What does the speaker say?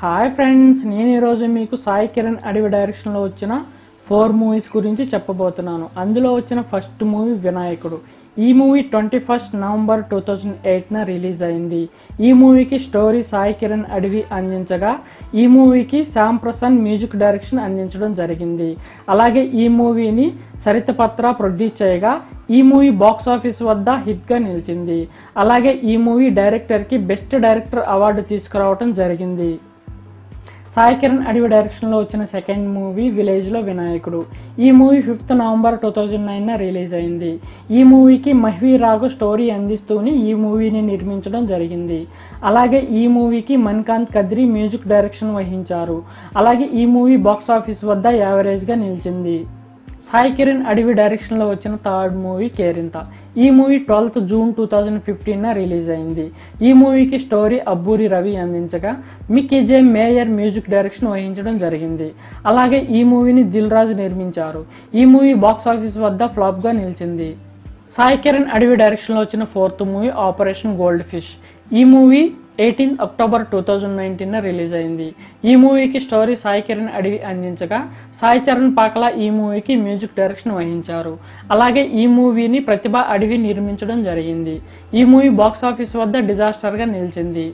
Hi friends, నేను ఈరోజు మీకు సాయి కిరణ్ అడవి డైరెక్షన్లో వచ్చిన 4 మూవీస్ గురించి చెప్పబోతున్నాను. అందులో వచ్చిన ఫస్ట్ మూవీ వినాయకుడు. ఈ మూవీ 21 నవంబర్ 2008న రిలీజ్ అయింది. ఈ మూవీకి స్టోరీ సాయి కిరణ్ అడవి అందించగా, ఈ మూవీకి శ్యామ్ ప్రసాద్ మ్యూజిక్ డైరెక్షన్ అందించడం జరిగింది. అలాగే ఈ మూవీని సరిత పత్ర ప్రొడ్యూస్ చేయగా, ఈ మూవీ బాక్స్ ఆఫీస్ వద్ద హిట్గా నిలిచింది. అలాగే ఈ మూవీ డైరెక్టర్కి బెస్ట్ డైరెక్టర్ అవార్డు తీసుకురావడం జరిగింది. సాయి కిరణ్ అడవి డైరెక్షన్లో వచ్చిన సెకండ్ మూవీ విలేజ్లో వినాయకుడు. ఈ మూవీ 5 నవంబర్ 2009న రిలీజ్ అయింది. ఈ మూవీకి మహ్వీ రాఘు స్టోరీ అందిస్తూనే ఈ మూవీని నిర్మించడం జరిగింది. అలాగే ఈ మూవీకి మణికాంత్ కద్రి మ్యూజిక్ డైరెక్షన్ వహించారు. అలాగే ఈ మూవీ బాక్స్ ఆఫీస్ వద్ద యావరేజ్గా నిలిచింది. సాయి కిరణ్ అడవి డైరెక్షన్లో వచ్చిన థర్డ్ మూవీ కేరింత. ఈ మూవీ 12 జూన్ 2015న రిలీజ్ అయింది. ఈ మూవీకి స్టోరీ అబ్బూరి రవి అందించగా, మిక్కీజే మేయర్ మ్యూజిక్ డైరెక్షన్ వహించడం జరిగింది. అలాగే ఈ మూవీని దిల్ రాజు నిర్మించారు. ఈ మూవీ బాక్స్ ఆఫీస్ వద్ద ఫ్లాప్గా నిలిచింది. సాయి కిరణ్ అడవి డైరెక్షన్లో వచ్చిన fourth movie operation gold fish. ఈ మూవీ 18 అక్టోబర్ 2019న రిలీజ్ అయింది. ఈ మూవీకి స్టోరీ సాయి కిరణ్ అడవి అందించగా, సాయి చరణ్ పాకలా ఈ మూవీకి మ్యూజిక్ డైరెక్షన్ వహించారు. అలాగే ఈ మూవీని ప్రతిభ అడవి నిర్మించడం జరిగింది. ఈ మూవీ బాక్స్ ఆఫీస్ వద్ద డిజాస్టర్గా నిలిచింది.